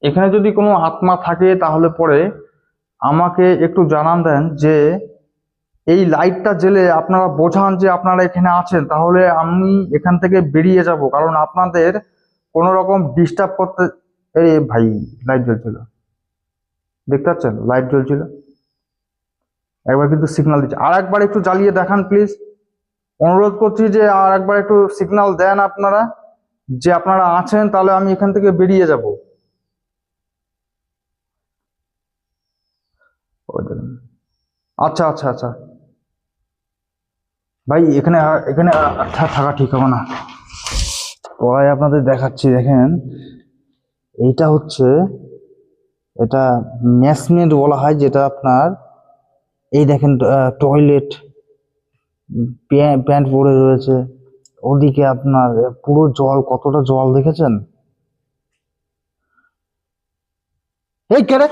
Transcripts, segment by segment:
এখানে যদি কোনো আত্মা থাকে তাহলে পরে আমাকে একটু জানান দেন যে এই লাইটটা জেলে আপনারা বোঝান যে আপনারা এখানে আছেন, তাহলে আমি এখান থেকে বেরিয়ে যাব। কারণ আপনাদের কোনো রকম ডিস্টার্ব করতে। এই ভাই, লাইট জ্বলছিল, দেখতে পাচ্ছেন? লাইট জ্বলছিল, একবার কিন্তু সিগন্যাল দিচ্ছে। আর একবার একটু জ্বালিয়ে দেখান প্লিজ, অনুরোধ করছি যে আর একবার একটু সিগন্যাল দেন আপনারা যে আপনারা আছেন, তাহলে আমি এখান থেকে বেরিয়ে যাব। আচ্ছা আচ্ছা আচ্ছা ভাই, এখানে এখানে থাকা ঠিক হবে না। ওরাই আপনাদের দেখাচ্ছি, দেখেন এইটা হচ্ছে, এটা ম্যাসমেন্ট বলা হয়, যেটা আপনার এই দেখেন টয়লেট, প্যান্ট পরে রয়েছে, ওদিকে আপনার পুরো জল, কতটা জল দেখেছেন? এই কেরে,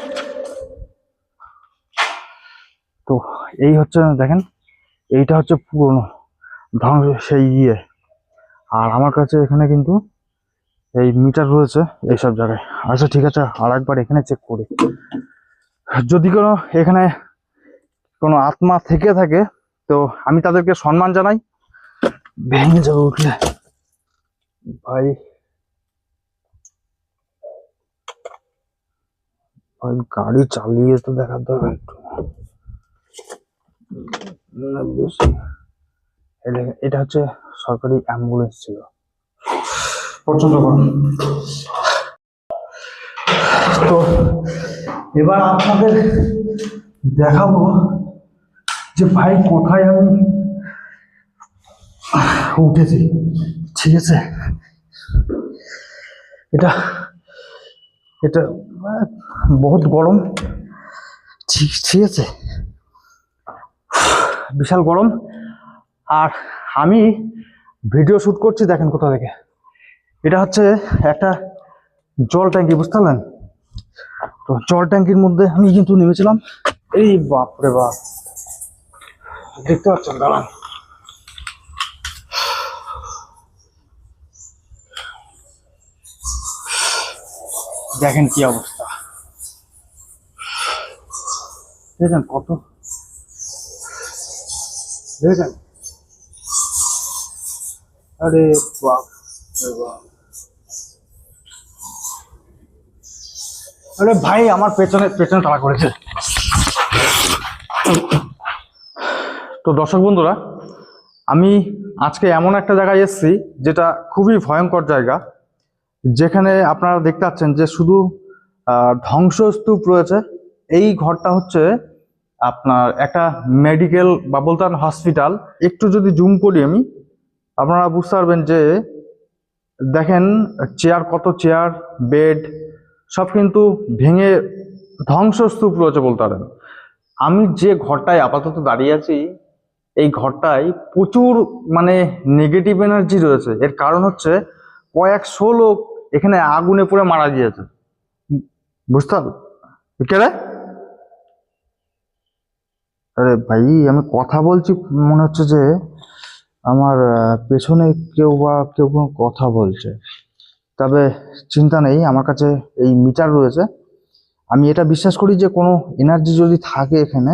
তো এই হচ্ছে দেখেন, এইটা হচ্ছে পুরনো ধ্বংস সেই ইয়ে। আর আমার কাছে এখানে কিন্তু এই মিটার রয়েছে এইসব জায়গায়। আচ্ছা ঠিক আছে, আর একবার এখানে চেক করি, যদি কোনো এখানে কোনো আত্মা থেকে থাকে তো আমি তাদেরকে সম্মান জানাই। ভেঙে যাবে উঠলে ভাই, ভাই গাড়ি চালিয়ে তো দেখার দরকার একটু। এটা হচ্ছে সরকারি অ্যাম্বুলেন্স ছিল, প্রচন্ড গরম। তো এবার আপনাদের দেখাবো যে ভাই কোথায় আমি উঠেছি। ঠিক আছে, এটা এটা বহুত গরম, ঠিক ঠিক আছে, বিশাল গরম। আর আমি ভিডিও শুট করছি, দেখেন কোথা থেকে। এটা হচ্ছে একটা জল ট্যাঙ্কি, বুঝতে পারলেন? তো জল ট্যাঙ্কির মধ্যে আমি কিন্তু নেমেছিলাম। এই বাপ রে বাপ, দেখতে পাচ্ছেন? দাঁড়ান, দেখেন কি অবস্থা, দেখেন কত, দেখেন, আরে বাপ রে বাপ। আরে ভাই, আমার পেছনে পেছনে তাড়া করেছে। তো দর্শক বন্ধুরা, আমি আজকে এমন একটা জায়গায় এসেছি যেটা খুবই ভয়ঙ্কর জায়গা, যেখানে আপনারা দেখতে পাচ্ছেন যে শুধু ধ্বংসস্তূপ রয়েছে। এই ঘরটা হচ্ছে আপনার একটা মেডিকেল বা বলতে পারেন হসপিটাল। একটু যদি জুম করি আমি, আপনারা বুঝতে পারবেন যে দেখেন চেয়ার, কত চেয়ার, বেড সব কিন্তু ভেঙে ধ্বংসস্তূপ রয়েছে বলতে পারেন। আমি যে ঘরটায় আপাতত দাঁড়িয়ে আছি, এই ঘরটায় প্রচুর মানে নেগেটিভ এনার্জি রয়েছে। এর কারণ হচ্ছে কয়েকশো লোক এখানে আগুনে পুড়ে মারা গিয়েছে, বুঝতে পারল? কে? আরে ভাই, আমি কথা বলছি, মনে হচ্ছে যে আমার পেছনে কেউ কোনো কথা বলছে। তবে চিন্তা নেই, আমার কাছে এই মিটার রয়েছে। আমি এটা বিশ্বাস করি যে কোনো এনার্জি যদি থাকে এখানে,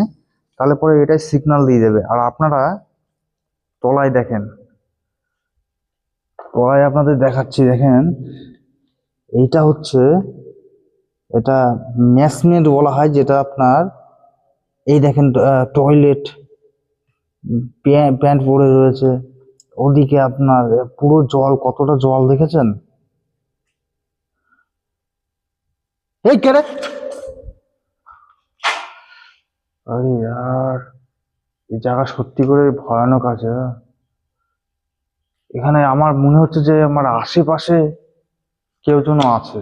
তাহলে পরে এটাই সিগন্যাল দিয়ে দেবে। আর আপনারা তলায় দেখেন, তলায় আপনাদের দেখাচ্ছি, দেখেন এইটা হচ্ছে, এটা ম্যাসমেন্ট বলা হয়, যেটা আপনার এই দেখেন টয়লেট, প্যান্ট পরে রয়েছে, ওদিকে আপনার পুরো জল, কতটা জল দেখেছেন? এই কেরে, আরে यार, এই জায়গা সত্যি করে ভয়ানক আছে। এখানে আমার মনে হচ্ছে যে আমার আশেপাশে কেউ যেন আছে,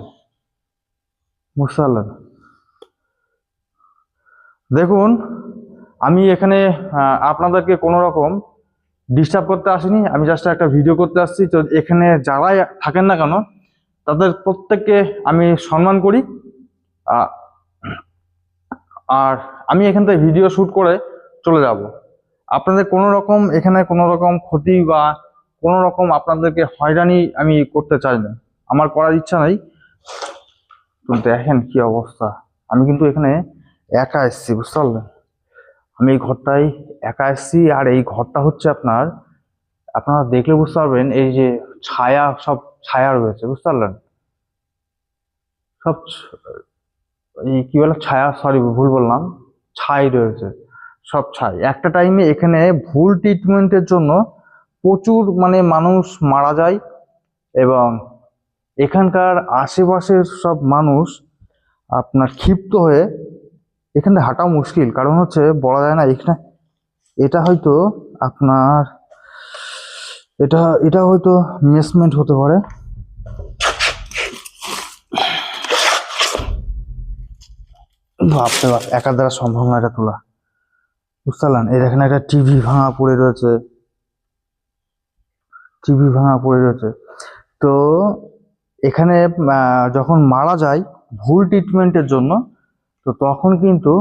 বুঝতে পারলেন? দেখুন, আমি এখানে আপনাদেরকে কোনো রকম ডিস্টার্ব করতে আসিনি, আমি জাস্ট একটা ভিডিও করতে আসছি। তো এখানে যারাই থাকেন না কেন, তাদের প্রত্যেককে আমি সম্মান করি। আর আমি এখান থেকে ভিডিও শুট করে চলে যাব। আপনাদের কোনো রকম এখানে কোনো রকম ক্ষতি বা কোনো রকম আপনাদেরকে হয়রানি আমি করতে চাই না, আমার করার ইচ্ছা নাই। তো দেখেন কি অবস্থা। আমি কিন্তু এখানে একা এসেছি, বুঝতে পারলেন। আমি এই ঘরটায় একা এসেছি, আর এই ঘরটা হচ্ছে আপনারা দেখলে বুঝতে পারবেন, এই যে সব ছায়া রয়েছে, বুঝতে পারলেন। সব এই কি বলে ছায়া, সরি ভুল বললাম, ছাই রয়েছে, সব ছাই। একটা টাইমে এখানে ভুল ট্রিটমেন্টের জন্য প্রচুর মানে মানুষ মারা যায়, এবং এখানকার আশেপাশের সব মানুষ আপনার ক্ষিপ্ত হয়ে এখানে হাঁটাও মুশকিল, কারণ হচ্ছে বলা যায় না এখানে। এটা হয়তো আপনার এটা এটা হয়তো মেসমেন্ট হতে পারে। ভাবতে একার দ্বারা সম্ভব না এটা তোলা, বুঝতে পারলেন। এই দেখেন একটা টিভি ভাঙা পড়ে রয়েছে, টিভি ভাঙা পড়ে রয়েছে। তো এখানে যখন মারা যায় ভুল ট্রিটমেন্টের জন্য, তো তখন কিন্তু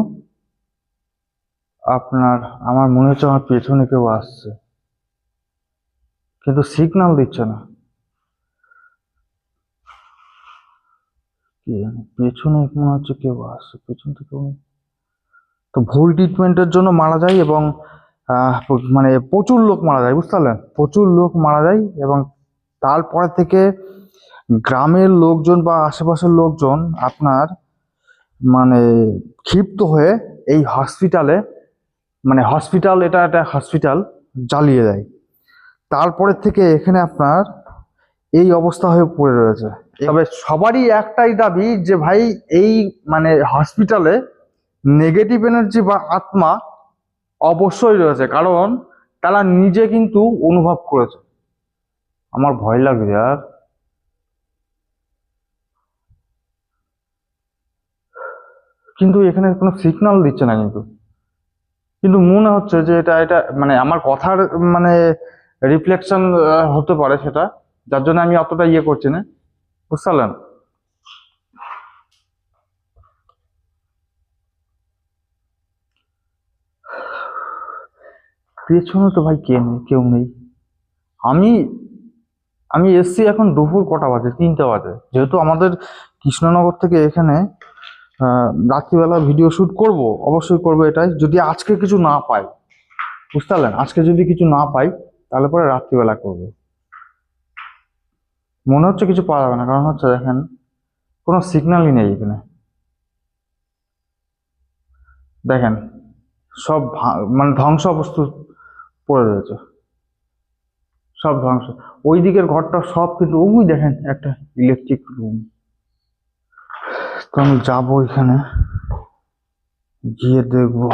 আমার মনে হচ্ছে আমার পেছনে কেউ আসছে, কিন্তু সিগন্যাল দিচ্ছে না। কি জানি, পেছনে মনে হচ্ছে কেউ আসছে, পেছন থেকে। তো ভুল ট্রিটমেন্টের জন্য মারা যায়, এবং মানে প্রচুর লোক মারা যায়, বুঝতে পারলেন, প্রচুর লোক মারা যায়। এবং তারপরে থেকে গ্রামের লোকজন বা আশেপাশের লোকজন আপনার মানে ক্ষিপ্ত হয়ে এই হসপিটালে, মানে হসপিটাল, এটা একটা হসপিটাল জ্বালিয়ে দেয়। তারপরে থেকে এখানে আপনার এই অবস্থা হয়ে পড়ে রয়েছে। তবে সবারই একটাই দাবি যে ভাই, এই মানে হসপিটালে নেগেটিভ এনার্জি বা আত্মা অবশ্যই রয়েছে, কারণ তারা নিজে কিন্তু অনুভব করেছে। আমার ভয় লাগছে আর, কিন্তু এখানে কোনো সিগন্যাল দিচ্ছে না, কিন্তু কিন্তু মনে হচ্ছে যে এটা এটা মানে আমার কথার মানে রিফ্লেকশন হতে পারে সেটা, যার জন্য আমি অতটা ইয়ে করছি না, বুঝতে পারলেন। পেছনে তো ভাই কেউ নেই। আমি আমি এসছি এখন দুপুর কটা বাজে, 3টা বাজে। যেহেতু আমাদের কৃষ্ণনগর থেকে এখানে রাত্রিবেলা ভিডিও শুট করব, অবশ্যই করবো এটাই, যদি আজকে কিছু না পাই, বুঝতে পারলেন। আজকে যদি কিছু না পাই তাহলে পরে রাত্রিবেলা করব। মনে হচ্ছে কিছু পাওয়া যাবে না, কারণ হচ্ছে দেখেন কোনো সিগন্যালই নেই এখানে। দেখেন সব মানে ধ্বংস বস্তু পড়ে রয়েছে, সব ধ্বংস। ওই দিকের ঘরটা সব কিন্তু, ওই দেখেন একটা ইলেকট্রিক রুম। তো আমি যাবো এখানে, গিয়ে দেখবো।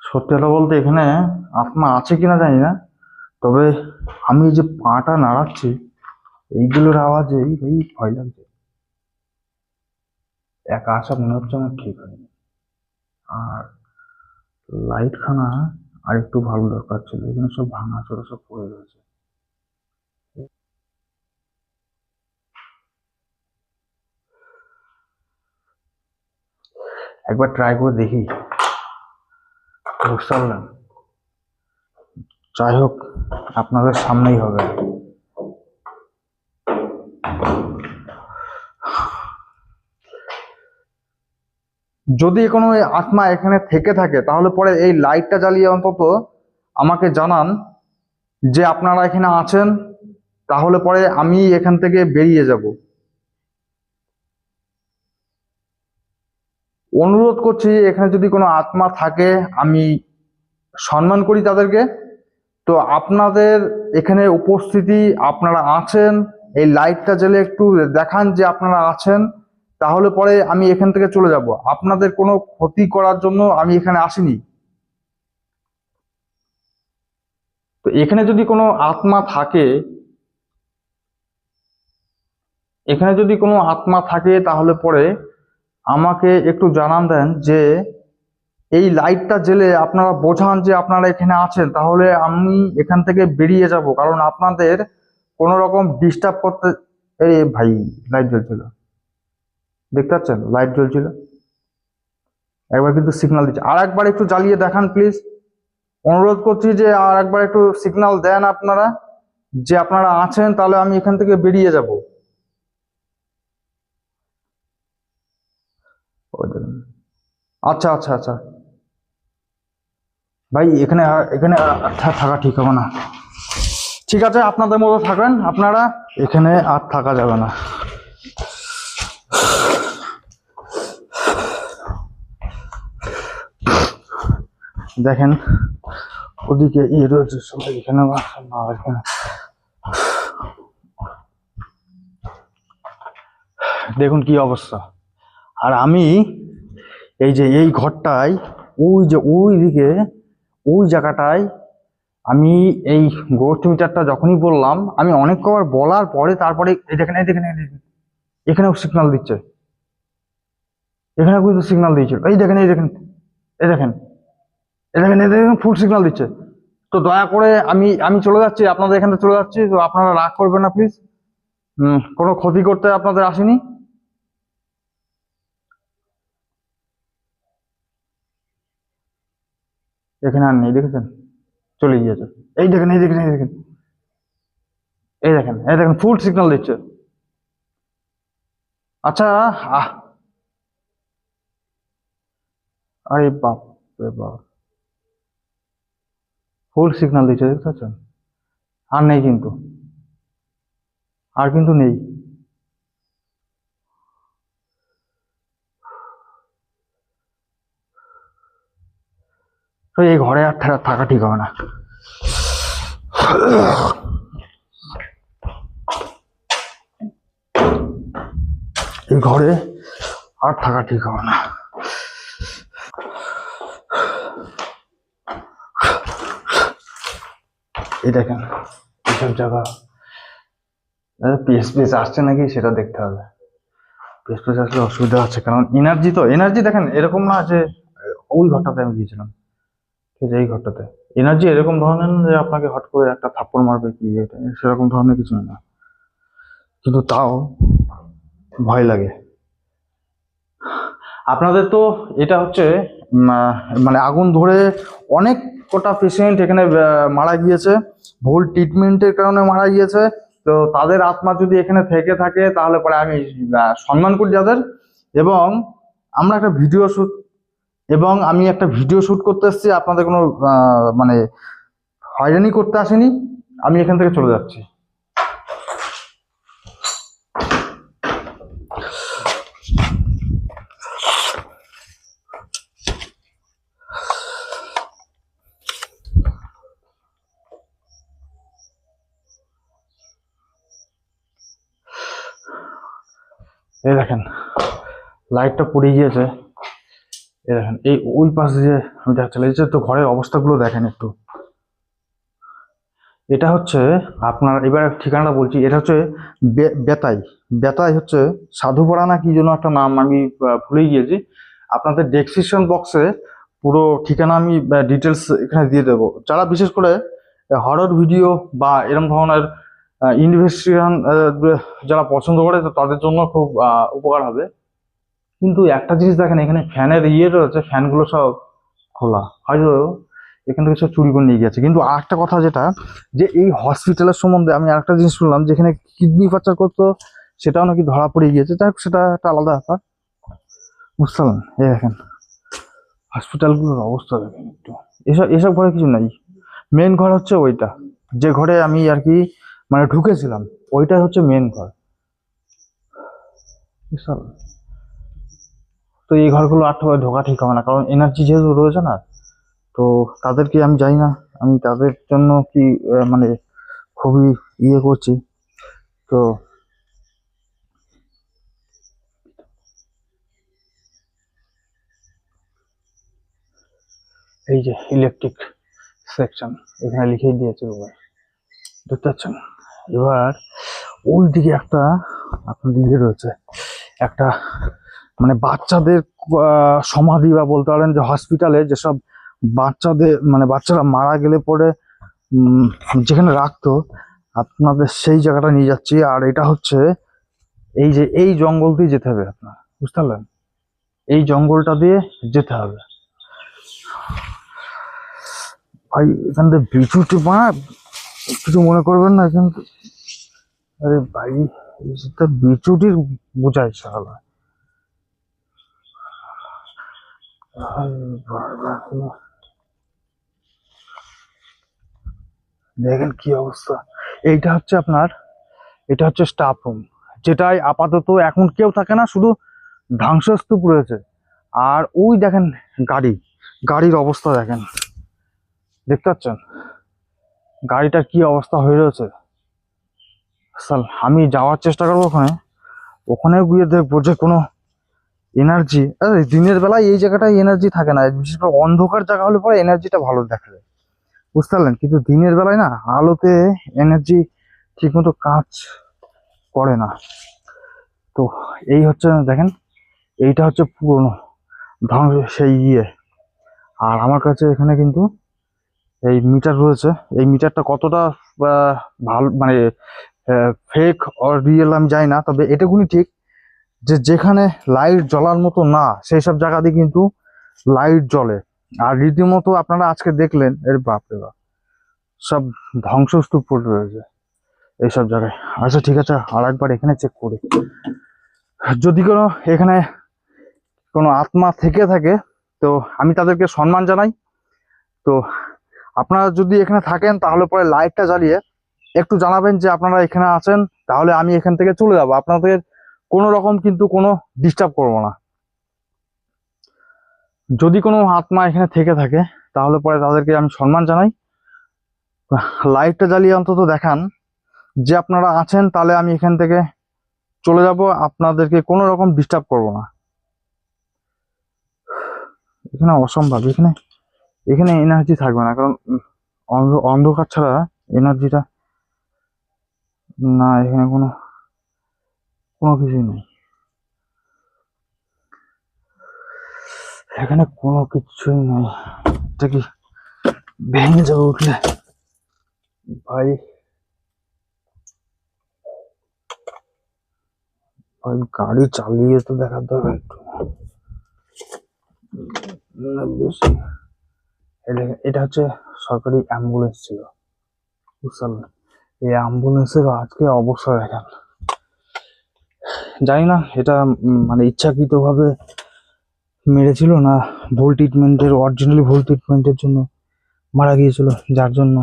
সত্যি কথা বলতে এখানে আত্মা আছে কিনা জানি না, তবে আমি যে পাটা নাড়াচ্ছি এইগুলোর আওয়াজে এই ভয় লাগছে। একা আসা মনে হচ্ছে আমার ঠিক হয়নি। আর লাইট খানা আর একটু ভালো দরকার ছিল, এখানে সব ভাঙা চোরা সব পড়ে রয়েছে। একবার ট্রাই করে দেখি, বুঝতে পারলেন। যাই হোক, আপনাদের সামনেই হবে। যদি কোনো আত্মা এখানে থেকে থাকে তাহলে পরে এই লাইটটা জ্বালিয়ে অন্তত আমাকে জানান যে আপনারা এখানে আছেন, তাহলে পরে আমি এখান থেকে বেরিয়ে যাব। অনুরোধ করছি, এখানে যদি কোনো আত্মা থাকে, আমি সম্মান করি তাদেরকে, তো আপনাদের এখানে উপস্থিতি, আপনারা আছেন, এই লাইটটা জ্বেলে একটু দেখান যে আপনারা আছেন, তাহলে পরে আমি এখান থেকে চলে যাব। আপনাদের কোনো ক্ষতি করার জন্য আমি এখানে আসিনি। তো এখানে যদি কোনো আত্মা থাকে, তাহলে পরে আমাকে একটু জানান দেন যে এই লাইটটা জ্বেলে আপনারা বোঝান যে আপনারা এখানে আছেন, তাহলে আমি এখান থেকে বেরিয়ে যাব। কারণ আপনাদের কোনো রকম ডিস্টার্ব করতে। এই ভাই, লাইট জ্বলছিল, দেখতে পাচ্ছেন লাইট জ্বলছিল, একবার কিন্তু সিগন্যাল দিচ্ছে। আর একবার একটু জ্বালিয়ে দেখান প্লিজ। অনুরোধ করছি যে আর একবার একটু সিগন্যাল দেন আপনারা, যে আপনারা আছেন, তাহলে আমি এখান থেকে বেরিয়ে যাব। আচ্ছা আচ্ছা আচ্ছা ভাই, এখানে এখানে থাকা ঠিক হবে না। ঠিক আছে, আপনাদের মতো থাকবেন আপনারা, এখানে আর থাকা যাবে না। দেখেন ওদিকে ইয়ে রয়েছে সবাই, এখানে এখানে দেখুন কি অবস্থা। আর আমি এই যে এই ঘরটায়, ওই যে ওই দিকে ওই জায়গাটায়, আমি এই গোস্ট মিটারটা যখনই বললাম, আমি অনেক কবার বলার পরে তারপরে এই দেখেন এই দেখেন এখানেও সিগন্যাল দিচ্ছে, এখানে কিন্তু সিগন্যাল দিয়েছিল, এই দেখেন এই দেখেন এই দেখেন এই দেখেন এই দেখেন ফুল সিগন্যাল দিচ্ছে। তো দয়া করে আমি আমি চলে যাচ্ছি, আপনাদের এখানে চলে যাচ্ছি, তো আপনারা রাগ করবেন না প্লিজ। কোনো ক্ষতি করতে আপনাদের আসেনি। এখানে আর নেই, দেখেছেন চলে গিয়েছে। এই দেখেন এই দেখেন এই দেখেন এই দেখেন এই দেখেন ফুল সিগন্যাল দিচ্ছে। আচ্ছা, আহ আরে বাপ রে বাপ, ফুল সিগন্যাল দিচ্ছে, দেখতে পাচ্ছেন? আর নেই কিন্তু, আর কিন্তু নেই। তো এই ঘরে আর থাকা ঠিক হবে না। এই ঘরে আর থাকা ঠিক হবে না। এই দেখেন এইসব জায়গা পিএস আসছে নাকি সেটা দেখতে হবে। পিএস আসলে অসুবিধা আছে, কারণ এনার্জি, তো এনার্জি দেখেন এরকম না যে ওই ঘরটাতে আমি গিয়েছিলাম, ঠিক আছে, এই ঘরটাতে এনার্জি এরকম ধরনের না যে আপনাকে হট করে একটা থাপ্পড় মারবে কি, এটা সেরকম ধরনের কিছু না, কিন্তু তাও ভয় লাগে। আপনাদের তো এটা হচ্ছে মানে আগুন ধরে অনেক কটা পেশেন্ট এখানে মারা গিয়েছে, ভুল ট্রিটমেন্টের কারণে মারা গিয়েছে। তো তাদের আত্মা যদি এখানে থেকে থাকে তাহলে পরে আমি সম্মান করি যাদের। এবং আমরা একটা ভিডিও শুট এবং আমি একটা ভিডিও শুট করতে এসেছি, আপনাদের কোনো মানে হয়রানি করতে আসেনি। আমি এখান থেকে চলে যাচ্ছি। এই দেখেন লাইটটা পুড়ে গিয়েছে, এই দেখেন এই ওই পাশে যে আমি দেখাচ্ছিলাম, এই যে তো ঘরের অবস্থাগুলো দেখেন একটু। এটা হচ্ছে আপনার, এবার ঠিকানাটা বলছি, এটা হচ্ছে বেতাই। বেতাই হচ্ছে সাধুপাড়া না কি জন্য একটা নাম, আমি ভুলে গিয়েছি। আপনাদের ডেসক্রিপশন বক্সে পুরো ঠিকানা আমি ডিটেলস এখানে দিয়ে দেবো। যারা বিশেষ করে হরর ভিডিও বা এরকম ধরনের ইনভেস্টিগেশন যারা পছন্দ করে, তো তাদের জন্য খুব উপকার হবে। কিন্তু একটা জিনিস দেখেন, এখানে ফ্যানের ইয়ে রয়েছে, ফ্যানগুলো সব খোলা, হয়তো এখান থেকে সব চুরি করে নিয়ে গেছে। কিন্তু আরেকটা কথা যেটা, যে এই হসপিটালের সম্বন্ধে আমি আরেকটা জিনিস শুনলাম, যেখানে কিডনি পাচার করতো সেটাও নাকি ধরা পড়ে গিয়েছে। যাই হোক, সেটা একটা আলাদা ব্যাপার, বুঝতে পারলেন? এই দেখেন হসপিটালগুলোর অবস্থা দেখেন একটু। এসব এসব ঘরে কিছু নাই। মেন ঘর হচ্ছে ওইটা, যে ঘরে আমি আর কি মানে ঢুকেছিলাম, ওইটাই হচ্ছে মেন ঘর, বুঝতে পারলেন? তো এই ঘরগুলো আর ঢোকা ঠিক হবে না, কারণ এনার্জি যেহেতু রয়েছে না। তো তাদেরকে আমি জানি না, আমি তাদের জন্য কি মানে খুবই ইয়ে করছি। তো এই যে ইলেকট্রিক সেকশন এখানে লিখে দিয়েছে এবার, দেখতে পাচ্ছেন? এবার ওই দিকে একটা আপনার ইয়ে রয়েছে, একটা মানে বাচ্চাদের সমাধি, বা বলতে পারেন যে হসপিটালে যেসব বাচ্চাদের মানে বাচ্চারা মারা গেলে পরে যেখানে রাখতো, আপনাদের সেই জায়গাটা নিয়ে যাচ্ছি। আর এটা হচ্ছে এই যে এই জঙ্গল দিয়ে যেতে হবে আপনার, বুঝতে পারলেন? এই জঙ্গলটা দিয়ে যেতে হবে। ভাই এখান থেকে বিচুটি কিছু মনে করবেন না এখান থেকে। আরে ভাই এটা বিচুটির বোঝাই শালা। দেখেন কি অবস্থা। এইটা হচ্ছে আপনার, এটা হচ্ছে স্টাফ রুম, যেটাই আপাতত এখন কেউ থাকে না, শুধু ধ্বংসস্তূপ রয়েছে। আর ওই দেখেন গাড়ির অবস্থা দেখেন, দেখতে পাচ্ছেন গাড়িটার কি অবস্থা হয়ে রয়েছে। আমি যাওয়ার চেষ্টা করবো ওখানে গিয়ে দেখবো যে কোনো এনার্জি। দিনের বেলায় এই জায়গাটায় এনার্জি থাকে না, বিশেষ করে অন্ধকার জায়গা হলে পরে এনার্জিটা ভালো দেখা যায়, বুঝতে পারলেন। কিন্তু দিনের বেলায় না আলোতে এনার্জি ঠিক মতো কাজ করে না। তো এই হচ্ছে দেখেন, এইটা হচ্ছে পুরনো ধ্বংস সেই আর আমার কাছে এখানে কিন্তু এই মিটার রয়েছে। এই মিটারটা কতটা ভালো মানে ফেক অর রিয়েল আমি জানি না, তবে এটুকুনি ঠিক যে যেখানে লাইট জ্বলার মতো না সেই সব জায়গাতে কিন্তু লাইট জ্বলে। আর রীতিমতো আপনারা আজকে দেখলেন এর বাপরে বাপ সব ধ্বংসস্তূপ পড়ে রয়েছে এইসব জায়গায়। আচ্ছা ঠিক আছে, আর একবার এখানে চেক করি, যদি কোনো এখানে কোনো আত্মা থেকে থাকে তো আমি তাদেরকে সম্মান জানাই। তো আপনারা যদি এখানে থাকেন তাহলে পরে লাইটটা জ্বালিয়ে একটু জানাবেন যে আপনারা এখানে আছেন, তাহলে আমি এখান থেকে চলে যাব, আপনাদের কোনো রকম কিন্তু কোনো ডিস্টার্ব করবো না। যদি কোনো আত্মা এখানে থেকে থাকে তাহলে পরে তাদেরকে আমি সম্মান জানাই। লাইটটা জ্বালিয়ে অন্তত দেখান যে আপনারা আছেন, তাহলে আমি এখান থেকে চলে যাব, আপনাদেরকে কোনো রকম ডিস্টার্ব করব না। এখানে অসম্ভব, এখানে এনার্জি থাকবে না, কারণ অন্ধকার ছাড়া এনার্জিটা না, এখানে কোনো কোনো কিছুই নেই, এখানে কোনো কিছুই নেই। এটা কি ভেঙে যাবে উঠলে? ভাই ভাই গাড়ি চালিয়ে তো দেখার দরকার একটু। এটা হচ্ছে সরকারি অ্যাম্বুলেন্স ছিল, বুঝলেন। এই অ্যাম্বুলেন্সের আজকে অবস্থা দেখেন, জানি না এটা মানে ইচ্ছাকৃত ভাবে মেরেছিল না ভুল ট্রিটমেন্টের, অরিজিনালি ভুল ট্রিটমেন্টের জন্য মারা গিয়েছিল, যার জন্য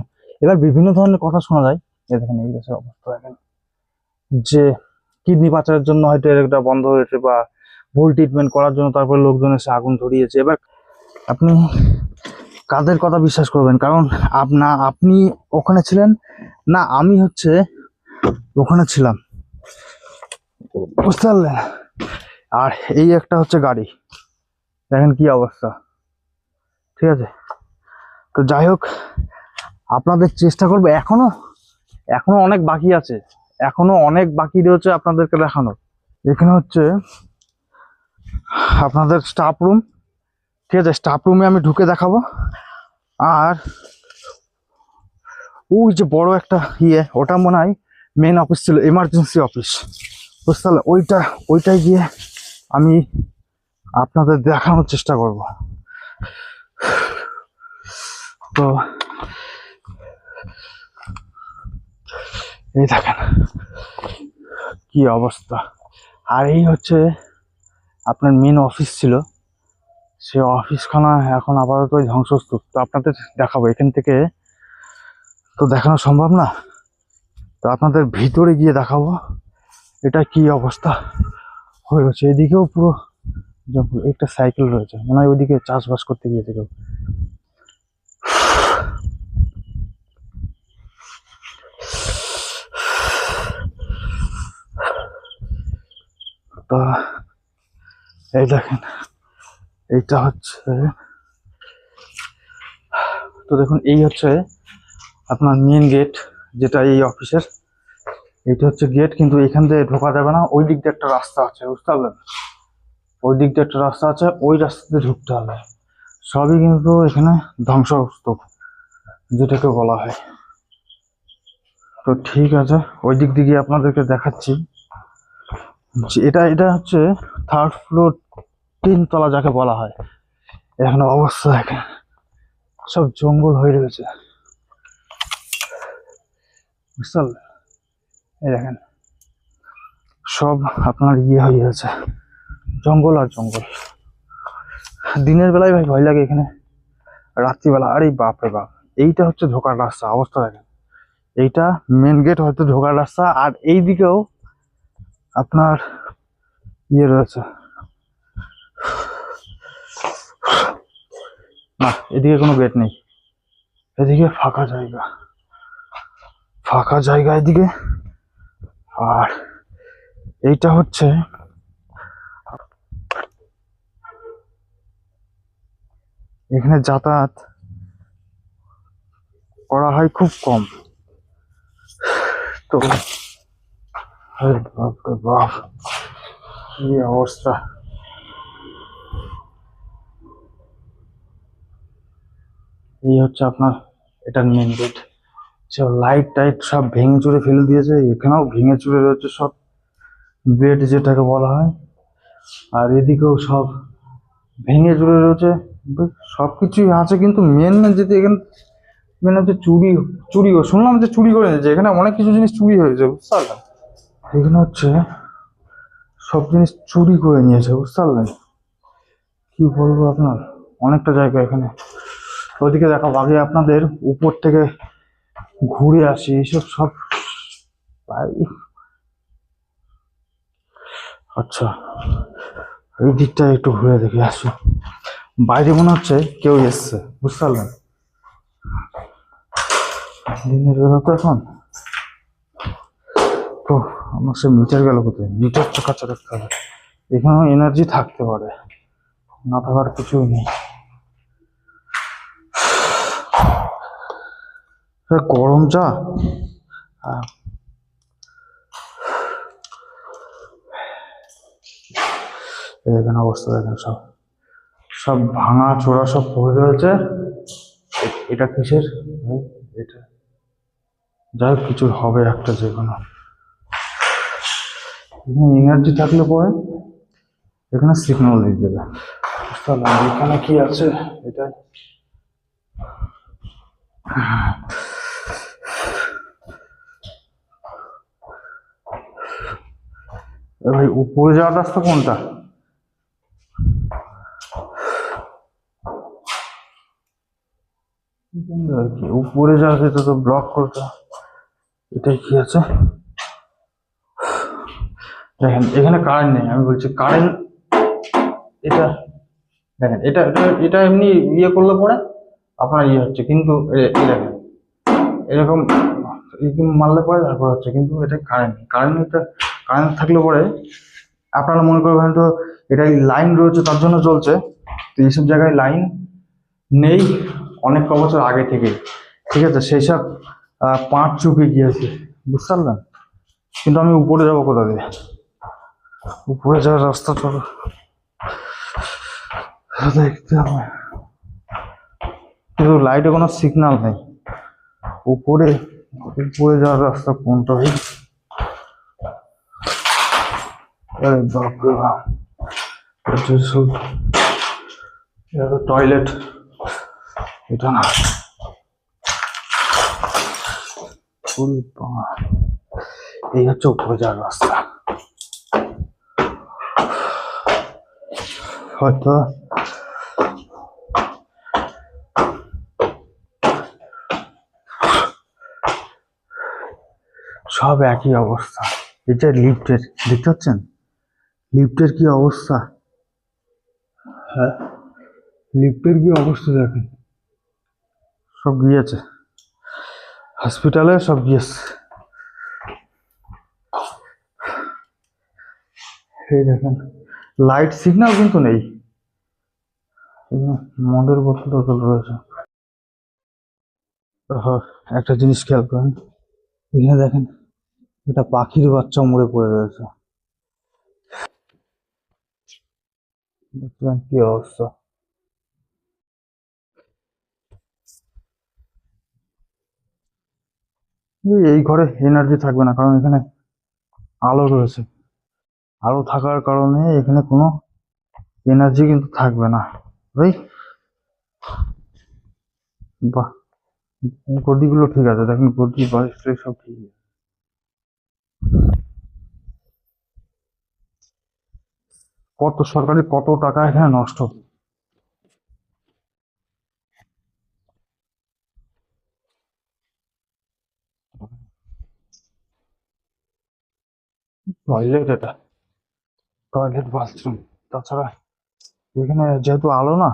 এবার বিভিন্ন ধরনের কথা শোনা যায়। দেখেন এই গাছের অবস্থা দেখেন, যে কিডনি পাচারের জন্য হয়তো এটা বন্ধ হয়েছে, বা ভুল ট্রিটমেন্ট করার জন্য তারপরে লোকজন এসে আগুন ধরিয়েছে। এবার আপনি কাদের কথা বিশ্বাস করবেন? কারণ আপনি ওখানে ছিলেন না, আমি হচ্ছে ওখানে ছিলাম, বুঝতে পারলেন। আর এই একটা হচ্ছে গাড়ি, দেখেন কি অবস্থা, ঠিক আছে। তো যাই হোক, আপনাদের চেষ্টা করবো, এখনো অনেক বাকি আছে, এখনো অনেক বাকি রয়েছে আপনাদেরকে দেখানো। এখানে হচ্ছে আপনাদের স্টাফ রুম, ঠিক আছে, স্টাফ রুমে আমি ঢুকে দেখাবো। আর ওই যে বড় একটা ওটা মনে হয় মেন অফিস ছিল, এমার্জেন্সি অফিস, বুঝতে পারলে। ওইটাই গিয়ে আমি আপনাদের দেখানোর চেষ্টা করব। তো এই দেখেন কি অবস্থা। আর এই হচ্ছে আপনার মেন অফিস ছিল, সে অফিসখানা এখন আপাতত ধ্বংসস্তূপ। তো আপনাদের দেখাবো, এখান থেকে তো দেখানো সম্ভব না, তো আপনাদের ভিতরে গিয়ে দেখাবো এটা কি অবস্থা হয়ে গেছে। এদিকেও পুরো জঙ্গল, একটা সাইকেল রয়েছে, মনে হয় ওইদিকে চাষবাস করতে গিয়েছে কেউ। তো এই দেখেন, এইটা হচ্ছে, তো দেখুন এই হচ্ছে আপনার মেন গেট, যেটা এই অফিসের। এইটা হচ্ছে গেট, কিন্তু এখান থেকে ঢোকা যাবে না, ওই দিক দিয়ে একটা রাস্তা আছে, বুঝতে পারলেন। ওই দিক দিয়ে একটা রাস্তা আছে, ওই রাস্তাতে ঢুকতে হবে। সবই কিন্তু এখানে ধ্বংসস্তূপ যেটাকে বলা হয়। তো ঠিক আছে, ওই দিক দিয়ে আপনাদেরকে দেখাচ্ছি। এটা হচ্ছে থার্ড ফ্লোর, 3 তলা যাকে বলা হয়। এখানে অবস্থা দেখেন, সব জঙ্গল হয়ে রয়েছে, বুঝতে পারলেন? এই দেখেন সব আপনার হয়ে আছে, জঙ্গল আর জঙ্গল। দিনের বেলায় ভাই ভয় লাগে এখানে, রাত্রিবেলা আরে বাপ রে বাপ। এইটা হচ্ছে ঢোকার রাস্তা, অবস্থা দেখেন। এইটা মেন গেট হয়তো ঢোকার রাস্তা, আর এই দিকেও আপনার রয়েছে। না, এদিকে কোনো গেট নেই, এদিকে ফাঁকা জায়গা, ফাঁকা জায়গা এদিকে। আর এইটা হচ্ছে এখানে যাতায়াত করা হয় খুব কম। তো বাপ রে বাপ, কি অবস্থা। এই হচ্ছে আপনার এটার মেন গেট। সব লাইট টাইট সব ভেঙে চুরে ফেলে দিয়েছে, এখানেও ভেঙে চুরে রয়েছে সব বেড যেটাকে বলা হয়, আর এদিকেও সব ভেঙে চুরে রয়েছে। সবকিছুই আছে, কিন্তু মেন যেতে এখানে মেন হচ্ছে চুরি। শুনলাম যে চুরি করে নিয়েছে, এখানে অনেক কিছু জিনিস চুরি হয়েছে, বুঝতে পারলেন? এখানে হচ্ছে সব জিনিস চুরি করে নিয়েছে, বুঝতে পারলেন? কি বলবো আপনার, অনেকটা জায়গা এখানে। ওইদিকে দেখাবো, আগে আপনাদের উপর থেকে ঘুরে আসি এইসব সব। আচ্ছা, এই দিকটা একটু ঘুরে দেখে আসি। বাইরে মনে হচ্ছে কেউ এসছে, বুঝতে পারলেন? দিনের বেলা তো এখন। তো আমার সে মিটার গেল কোথায়? মিটার তো কাছে রাখতে হবে, এখানেও এনার্জি থাকতে পারে, না থাকার কিছুই নেই। গরম চা, দেখেন অবস্থা দেখেন, সব সব ভাঙা চোরা সব পড়ে রয়েছে। এটা কিসের? এটা যাই হোক, কিছু হবে একটা, যে কোনো এখানে এনার্জি থাকলে পরে এখানে সিগন্যাল দিয়ে দেবে, বুঝতে পারলাম? এখানে কি আছে এটাই। ভাই উপরে যাওয়ার রাস্তা কোনটা? আর কি উপরে যাওয়া যেত তো ব্লক করতে। এটাই কি আছে দেখেন, এখানে কারেন্ট নেই, আমি বলছি কারেন্ট। এটা দেখেন, এটা এটা এটা এমনি করলে পরে আপনার হচ্ছে, কিন্তু এই দেখেন এরকম মারলে পরে তারপর হচ্ছে, কিন্তু এটা কারেন্ট থাকলে পরে আপনারা মনে করবেন তো এটাই লাইন রয়েছে তার জন্য চলছে। তো এইসব জায়গায় লাইন নেই অনেক বছর আগে থেকে, ঠিক আছে? সেই সব পাঁচ চুকে গিয়েছে, বুঝতে পারলেন? কিন্তু আমি উপরে যাবো কোথা দিয়ে? উপরে যাওয়ার রাস্তা তো দেখতে হবে, কিন্তু লাইটে কোনো সিগন্যাল নেই। উপরে যাওয়ার রাস্তা কোনটা? আরে বাপরে বাপ, এটা তো টয়লেট, এটা না। এই হচ্ছে উপরে যাওয়ার রাস্তা। হয়তো সব একই অবস্থা। এটা লিফটের, দেখতে পাচ্ছেন লিফটের কি অবস্থা? হ্যাঁ, লিফটের কি অবস্থা দেখেন, সব গিয়েছে, হসপিটালে সব গিয়েছে। এই দেখেন লাইট সিগন্যাল কিন্তু নেই, মদের বোতল রয়েছে। একটা জিনিস খেয়াল করেন, এখানে দেখেন এটা পাখির বাচ্চা মরে পড়ে রয়েছে, বুঝলেন কি অবস্থা? এই ঘরে এনার্জি থাকবে না, কারণ এখানে আলো রয়েছে। আলো থাকার কারণে এখানে কোনো এনার্জি কিন্তু থাকবে না ভাই। বাহ, গদিগুলো ঠিক আছে, দেখুন গদি বালিশ সব ঠিক আছে। কত সরকারি কত টাকা এখানে নষ্ট। টয়লেট, এটা টয়লেট বাথরুম। তাছাড়া এখানে যেহেতু আলো না,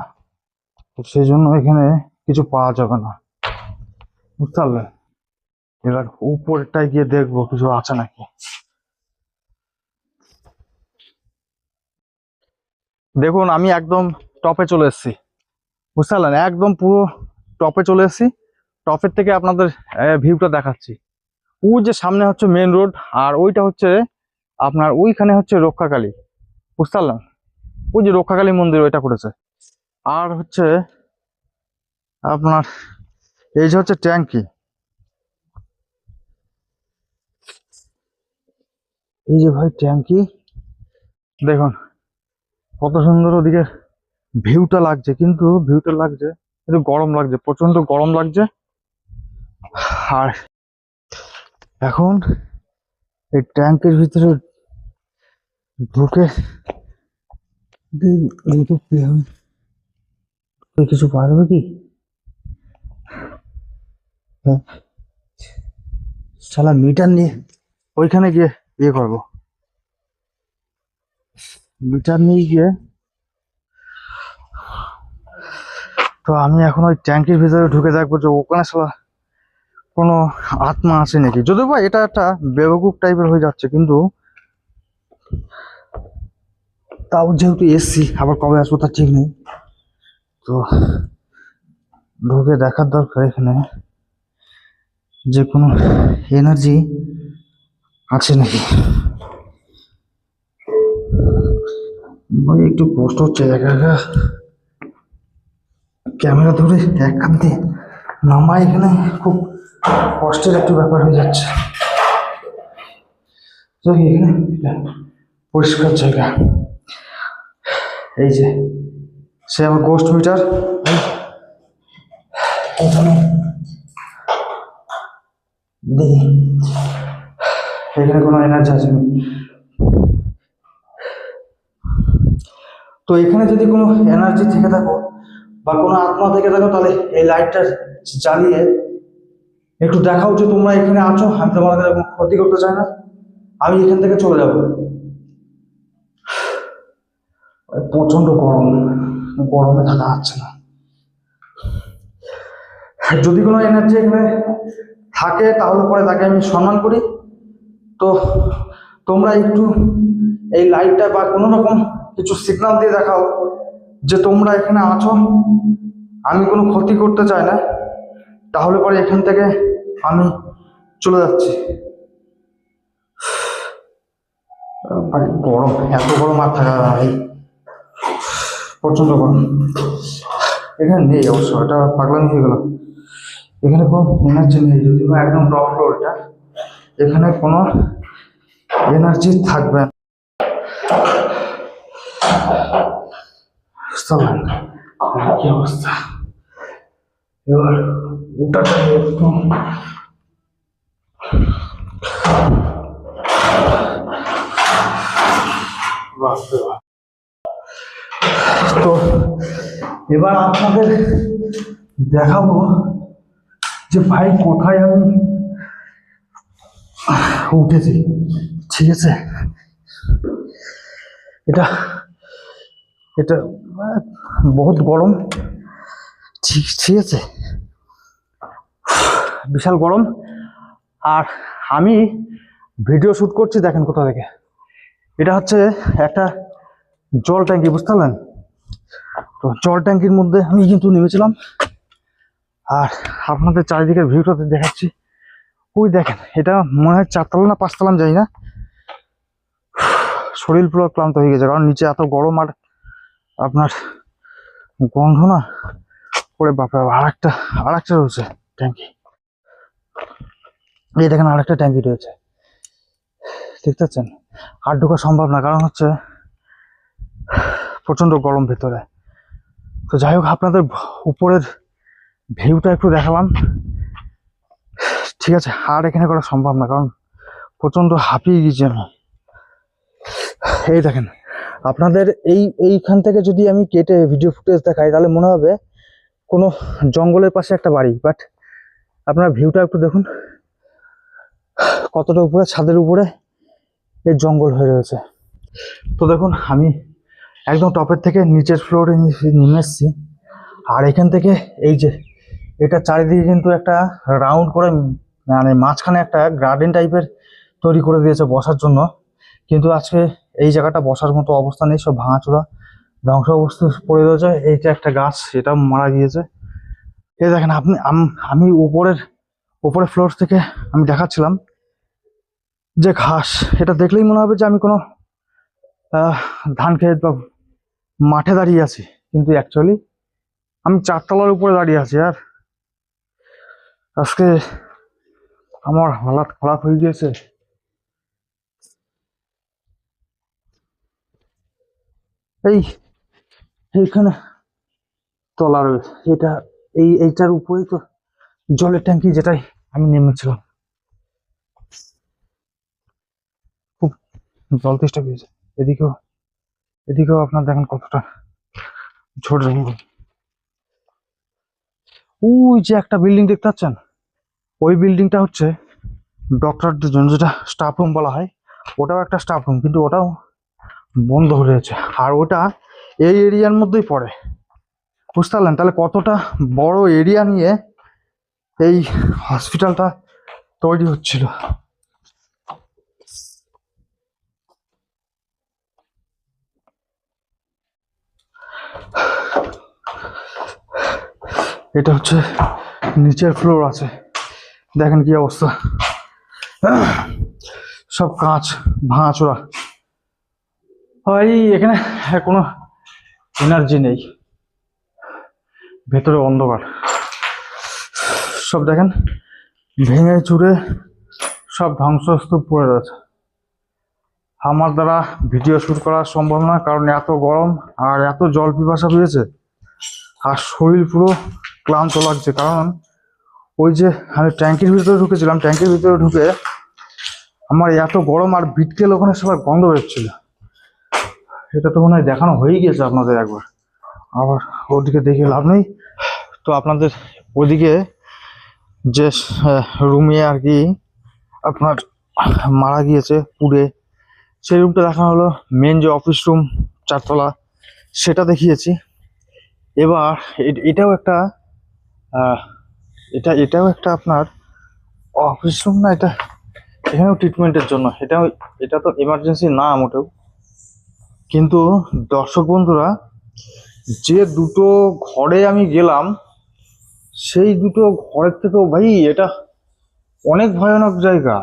তো সেই জন্য এখানে কিছু পাওয়া যাবে না, বুঝতে পারলেন। এবার উপরটায় গিয়ে দেখবো কিছু আছে নাকি। দেখুন আমি একদম টপে চলে এসেছি, বুঝতে পারলেন, একদম পুরো টপে চলে এসেছি। টপের থেকে আপনাদের ভিউটা দেখাচ্ছি। ওই যে সামনে হচ্ছে মেন রোড, আর ওইটা হচ্ছে আপনার ওইখানে হচ্ছে রক্ষাকালী, বুঝতে পারলাম। ওই যে রক্ষাকালী মন্দির ওইটা করেছে। আর হচ্ছে আপনার এই যে হচ্ছে ট্যাঙ্কি, এই যে ভাই ট্যাঙ্কি, দেখুন কত সুন্দর ওদিকে ভিউটা লাগছে, কিন্তু ভিউটা লাগছে কিন্তু গরম লাগছে, প্রচন্ড গরম লাগছে। আর এখন এই ট্যাঙ্কের ভিতরে ঢুকে কিছু পারবে কি? হ্যাঁ, শালা মিটার নিয়ে ওইখানে গিয়ে ইয়ে করবো, মিটার নিয়ে গিয়ে। তো আমি এখন ওই ট্যাঙ্কির ভিতরে ঢুকে দেখবো যে ওখানে শালা কোনো আত্মা আছে নাকি। যদিও বা এটা একটা বেবকুফ টাইপের হয়ে যাচ্ছে, কিন্তু তাও যেহেতু এসছি, আবার কবে আসবো তার ঠিক নেই। তো ঢুকে দেখার দরকার এখানে যে কোনো এনার্জি আছে নাকি। ভাই একটু কষ্ট হচ্ছে, একা একা ক্যামেরা ধরে এক হাত দিয়ে নামা এখানে খুব কষ্টের একটু ব্যাপার হয়ে যাচ্ছে। এখানে পরিষ্কার জায়গা, এই যে সে আমার গোস্ট মিটার, এখানে দেখি এখানে কোনো এনার্জি আছে। তো এখানে যদি কোনো এনার্জি থেকে থাকো বা কোনো আত্মা থেকে থাকো, তাহলে এই লাইটটা জ্বালিয়ে একটু দেখাও যে তোমরা এখানে আছো, আমি তোমাদের কোনো ক্ষতি করতে চাই না, আমি এখান থেকে চলে যাব। প্রচন্ড গরম, গরমে থাকা যাচ্ছে না। যদি কোনো এনার্জি এখানে থাকে তাহলে পরে তাকে আমি সম্মান করি। তো তোমরা একটু এই লাইটটা বা কোনো রকম কিছু সিগন্যাল দিয়ে দেখাও যে তোমরা এখানে আছো, আমি কোনো ক্ষতি করতে চাই না, তাহলে পরে এখান থেকে আমি চলে যাচ্ছি। ভাই গরম, এত গরম আর থাকা যাবে না ভাই, প্রচন্ড গরম। এখানে নেই অবশ্য, এটা পাগলামি হয়ে গেল, এখানে কোনো এনার্জি নেই। যদি একদম টপ ফ্লোর, এটা এখানে কোনো এনার্জি থাকবে না। কি অবস্থা, এবার ওটাটা একটু তো এবার আপনাদের দেখাবো যে ভাই কোথায় আমি উঠেছি, ঠিক আছে। এটা এটা বহুত গরম, ঠিক ঠিক আছে, বিশাল গরম। আর আমি ভিডিও শুট করছি, দেখেন কোথা থেকে। এটা হচ্ছে একটা জল ট্যাঙ্কি, বুঝতে পারলেন। তো জল ট্যাঙ্কির মধ্যে আমি কিন্তু নেমেছিলাম, আর আপনাদের চারিদিকের ভিউটাতে দেখাচ্ছি। ওই দেখেন, এটা মনে হয় 4তলা না 5তলা যাই না, শরীর পুরো ক্লান্ত হয়ে গেছে, কারণ নিচে এত গরম আর আপনার গন্ধ না করে। বাপরে, আর একটা রয়েছে ট্যাঙ্কি, এই দেখেন আরেকটা ট্যাঙ্কি রয়েছে, দেখতে পাচ্ছেন। আর ঢোকা সম্ভব না, কারণ হচ্ছে প্রচন্ড গরম ভেতরে। তো যাই হোক, আপনাদের উপরের ভিউটা একটু দেখালাম। ঠিক আছে, আর এখানে করা সম্ভব না, কারণ প্রচন্ড হাঁপিয়ে গেছি আমি। এই দেখেন, আপনাদের এইখান থেকে যদি আমি কেটে ভিডিও ফুটেজ দেখাই তাহলে মনে হবে কোনো জঙ্গলের পাশে একটা বাড়ি, বাট আপনার ভিউটা একটু দেখুন কতটা উপরে, ছাদের উপরে এই জঙ্গল হয়ে রয়েছে। তো দেখুন, আমি একদম টপের থেকে নিচের ফ্লোরে নেমে এসেছি। আর এখান থেকে এই যে এটা চারিদিকে কিন্তু একটা রাউন্ড করে, মানে মাঝখানে একটা গার্ডেন টাইপের তৈরি করে দিয়েছে বসার জন্য। কিন্তু আজকে এই জায়গাটা বসার মতো অবস্থা নেই, সব ভাঙাচোরা ধ্বংস অবস্থা পড়ে রয়েছে। এইটা একটা গাছ, এটা মারা গিয়েছে। এই দেখেন আপনি, আমি উপরের ফ্লোর থেকে আমি দেখাচ্ছিলাম যে ঘাস, এটা দেখলেই মনে হবে যে আমি কোনো ধান ক্ষেত বা মাঠে দাঁড়িয়ে আছি, কিন্তু অ্যাকচুয়ালি আমি 4 তলার উপরে দাঁড়িয়ে আছি। আর আজকে আমার হালাত খারাপ হয়ে গিয়েছে। এইখানে তলা রয়েছে, এইটার উপরেই তো জলের ট্যাঙ্কি, যেটাই আমি নেমেছিলাম। খুব জল তেষ্টা পেয়েছে। এদিকেও এদিকেও আপনার দেখেন কতটা ঝোড় জঙ্গল। ওই যে একটা বিল্ডিং দেখতে পাচ্ছেন, ওই বিল্ডিংটা হচ্ছে ডক্টরদের জন্য, যেটা স্টাফ রুম বলা হয়। ওটাও একটা স্টাফ রুম, কিন্তু ওটাও বন্ধ হয়ে রয়েছে। আর ওটা এই এরিয়ার মধ্যেই পড়ে, বুঝতে পারলেন? তাহলে কতটা বড় এরিয়া নিয়ে এই হসপিটালটা তৈরি হচ্ছিল। এটা হচ্ছে নিচের ফ্লোর আছে, দেখেন কি অবস্থা, সব কাঁচ ভাঙাচোরা। ভাই এখানে কোনো এনার্জি নেই, ভেতরে অন্ধকার। সব দেখেন ভেঙে চুরে সব ধ্বংসস্তূপ পড়ে রয়েছে। আমার দ্বারা ভিডিও শুট করা সম্ভব না, কারণ এত গরম আর এত জল পিপাসা পেয়েছে, আর শরীর পুরো ক্লান্ত লাগছে। কারণ ওই যে আমি ট্যাঙ্কির ভিতরে ঢুকেছিলাম, ট্যাঙ্কির ভিতরে ঢুকে আমার এত গরম, আর বিটকেল ওখানে সবার গন্ধ বেরোচ্ছিল। এটা তো মনে হয় দেখানো হয়ে গিয়েছে আপনাদের একবার, আবার ওদিকে দেখে লাভ নেই। তো আপনাদের ওদিকে যে রুমে আর কি আপনার মারা গিয়েছে পুড়ে, সেই রুমটা দেখানো হলো। মেন যে অফিস রুম 4 তলা, সেটা দেখিয়েছি। এবার এটাও একটা এটাও একটা আপনার অফিস রুম না, এটা এখানেও ট্রিটমেন্টের জন্য। এটা তো এমার্জেন্সি না মোটেও। কিন্তু দর্শক বন্ধুরা, যে দুটো ঘরে আমি গেলাম, সেই দুটো ঘরের থেকেও ভাই এটা অনেক ভয়ানক জায়গা।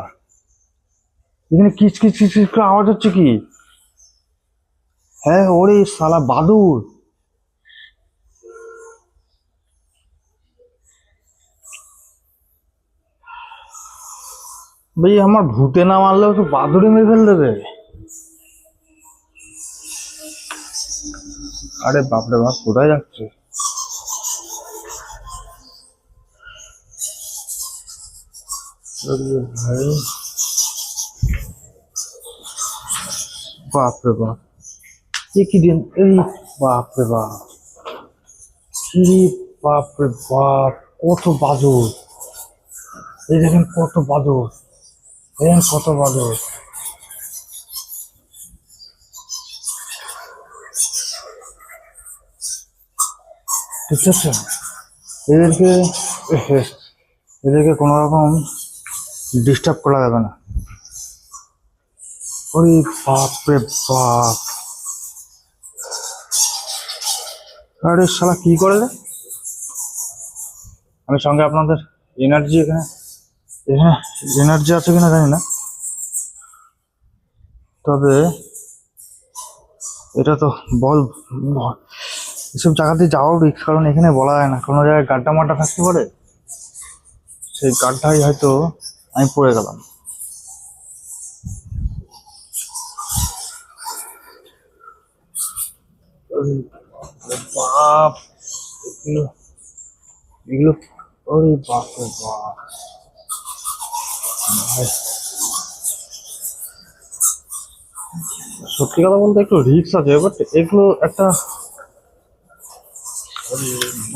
এখানে কিচ কিচ কিচ কিচ করে আওয়াজ হচ্ছে কি? হ্যাঁ, ওরে শালা বাদুর। ভাই আমার ভূতে না মারলেও তো বাদুড়ে মেরে ফেল দেবে। আরে বাপরে বাপ, কোথায় যাচ্ছে? ভাই বাপরে বাপ, কি দিন এই, বাপরে বাপ, কি বাপরে বাপ, কত বাদুর! এই দেখেন কত বাদুর, দেখেন কত বাদুর। ঠিক আছে, এদেরকে এদেরকে কোনো রকম ডিস্টার্ব করা যাবে না। ওরে বাপরে বাপ, আরে শালা কি করে রে! আমি সঙ্গে আপনাদের এনার্জি, এখানে এখানে এনার্জি আছে কিনা জানি না, তবে এটা তো এসব জায়গাতে যাওয়াও রিস্ক, কারণ এখানে বলা যায় না, কোনো জায়গায় গাড্ডা মাড্ডা থাকতে পারে, সেই গাড্ডায় হয়তো আমি পড়ে গেলাম। বাপ, এগুলো ওরে বাপরে বাপ ভাই, সত্যি কথা বলতে একটু রিস্ক আছে, বাট এগুলো একটা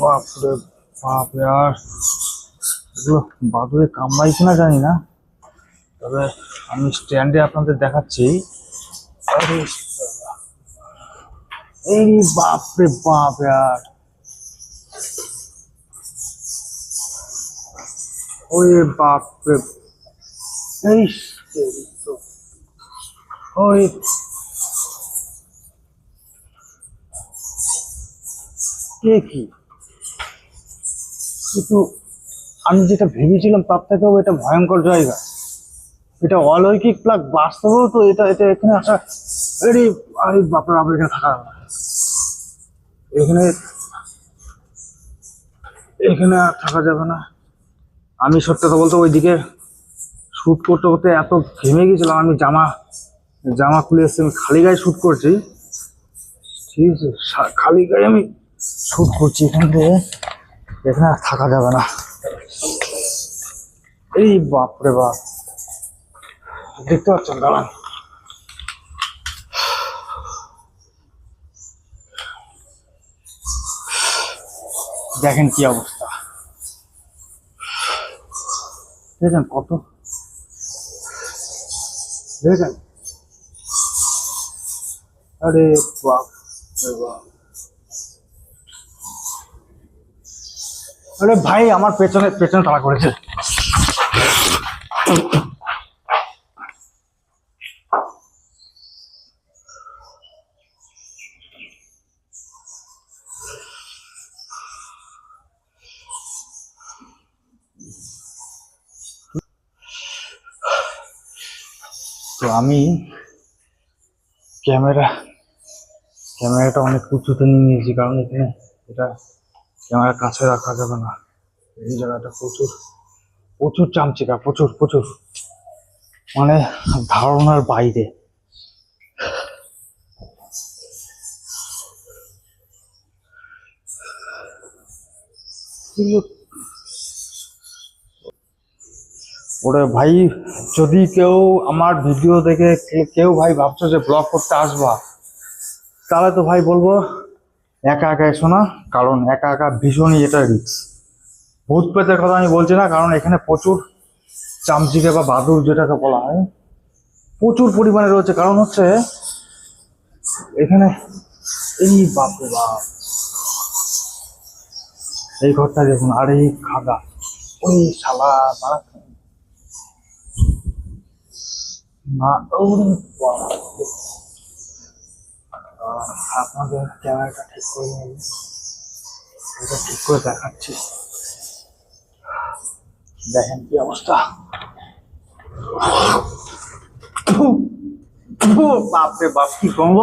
বাপরে বাপ আর এগুলো বাদুড়ে কামড়াইছে না জানি না, তবে আমি স্ট্যান্ডে আপনাদের দেখাচ্ছি। আরে এই বাপরে বাপ আর ওই বাপরে এই ওই কে কি, কিন্তু আমি যেটা ভেবেছিলাম তার থেকেও এটা ভয়ঙ্কর জায়গা। এটা অলৌকিক প্লাগ, বাস্তবেও তো এটা এটা এখানে আসা। আরে আরে বাপরে বাপ, এখানে থাকা যাবে না। এখানে এখানে আর থাকা যাবে না। আমি সত্যি কথা বলতে ওইদিকে শুট করতে করতে এত ঘেমে গেছিলাম, আমি জামা জামা খুলে এসেছি, আমি খালি গায়ে শুট করছি, ঠিক আছে, খালি গায়ে আমি শুট করছি। এখান থেকে এখানে আর থাকা যাবে না। এই বাপরে বাপ, দেখতে পাচ্ছেন, দাঁড়ান, দেখেন কি অবস্থা, দেখেন কত, দেখেন, আরে বাপ রে বাপ। আরে ভাই, আমার পেছনে পেছনে তাড়া করেছে। তো আমি ক্যামেরাটা অনেক উঁচুতে নিয়ে নিয়েছি, কারণ এখানে এটা ক্যামেরার কাছে রাখা যাবে না। এই জায়গাটা প্রচুর প্রচুর চামচিকা, প্রচুর প্রচুর, মানে ধারণার বাইরে। ওরে ভাই, যদি কেউ আমার ভিডিও দেখে কেউ ভাই ভাবছো যে ব্লগ করতে আসবা, তাহলে তো ভাই বলবো একা একা এসো না, কারণ একা একা ভীষণই এটা রিস্ক। ভূত প্রেতের কথা আমি বলছি না, কারণ এখানে প্রচুর চামচিকে বা বাদুড় যেটাকে বলা হয় প্রচুর পরিমাণে রয়েছে। কারণ হচ্ছে এখানে এই বাপরে বাপ, এই ঘরটা দেখুন, আর এই খাদা, ওই শালা না, আপনাদের ক্যামেরাটা ঠিক করে নিন, এটা ঠিক করে দেখাচ্ছি, দেখেন কি অবস্থা। বাপরে বাপ, কি গন্ধ,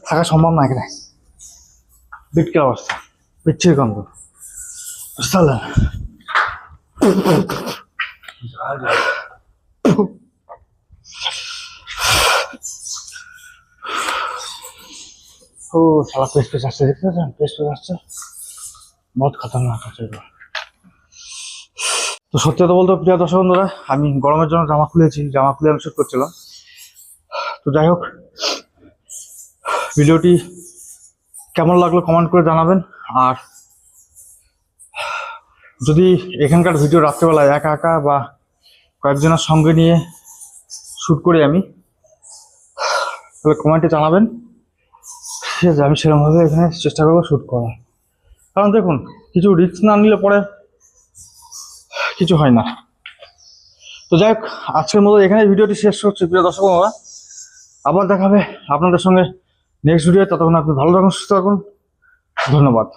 থাকা সম্ভব না এখানে, বিটকের অবস্থা, বিচ্ছির গন্ধ, বুঝতে ও শালা পেস্ট পেস্ট আসছে, দেখতে পাচ্ছেন, পেস্ট পেস্ট আসছে, বহুত খতরনাক আছে এগুলো। তো সত্যি কথা বলতে প্রিয় দর্শক বন্ধুরা, আমি গরমের জন্য জামা খুলেছি, জামা খুলে আমি শুট করছিলাম। তো যাই হোক, ভিডিওটি কেমন লাগলো কমেন্ট করে জানাবেন। আর যদি এখানকার ভিডিও রাত্রেবেলায় একা একা বা কয়েকজনের সঙ্গে নিয়ে শ্যুট করি আমি, তাহলে কমেন্টে জানাবেন, ঠিক আছে, আমি সেরকমভাবে এখানে চেষ্টা করবো শ্যুট করার। কারণ দেখুন, কিছু রিস্ক না নিলে পরে কিছু হয় না। তো যাই হোক, আজকের মতো এখানে ভিডিওটি শেষ করছি প্রিয় দর্শক বন্ধুরা। আবার দেখা হবে আপনাদের সঙ্গে নেক্সট ভিডিও। ততক্ষণ আপনি ভালো থাকুন, সুস্থ থাকুন, ধন্যবাদ।